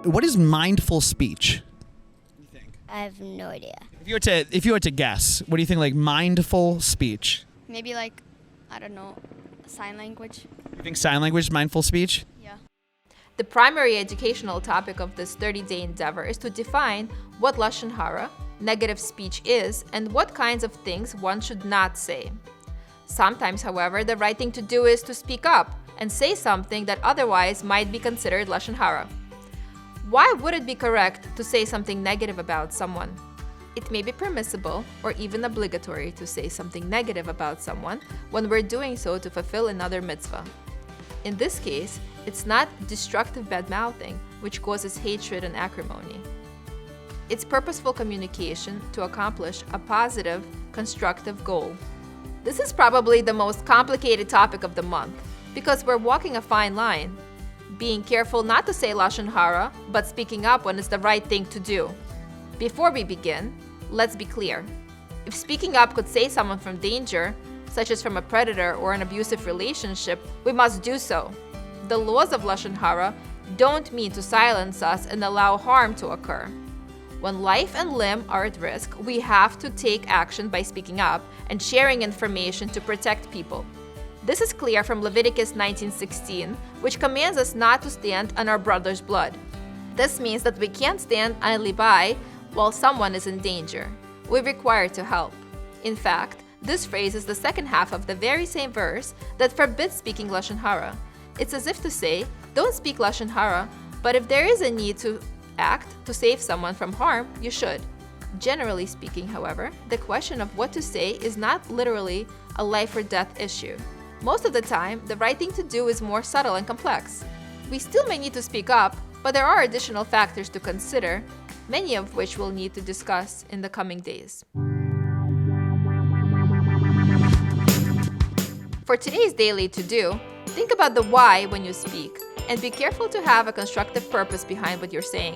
What is mindful speech? I have no idea. If you were to guess, what do you think? Like mindful speech? Maybe like, I don't know, sign language. You think sign language is mindful speech? Yeah. The primary educational topic of this 30-day endeavor is to define what Lashon Hara, negative speech, is and what kinds of things one should not say. Sometimes, however, the right thing to do is to speak up and say something that otherwise might be considered Lashon Hara. Why would it be correct to say something negative about someone? It may be permissible or even obligatory to say something negative about someone when we're doing so to fulfill another mitzvah. In this case, it's not destructive bad-mouthing, which causes hatred and acrimony. It's purposeful communication to accomplish a positive, constructive goal. This is probably the most complicated topic of the month because we're walking a fine line, being careful not to say Lashon Hara, but speaking up when it's the right thing to do. Before we begin, let's be clear. If speaking up could save someone from danger, such as from a predator or an abusive relationship, we must do so. The laws of Lashon Hara don't mean to silence us and allow harm to occur. When life and limb are at risk, we have to take action by speaking up and sharing information to protect people. This is clear from Leviticus 19:16, which commands us not to stand on our brother's blood. This means that we can't stand idly by while someone is in danger. We're required to help. In fact, this phrase is the second half of the very same verse that forbids speaking Lashon Hara. It's as if to say, don't speak Lashon Hara, but if there is a need to act to save someone from harm, you should. Generally speaking, however, the question of what to say is not literally a life or death issue. Most of the time, the right thing to do is more subtle and complex. We still may need to speak up, but there are additional factors to consider, many of which we'll need to discuss in the coming days. For today's daily to-do, think about the why when you speak, and be careful to have a constructive purpose behind what you're saying.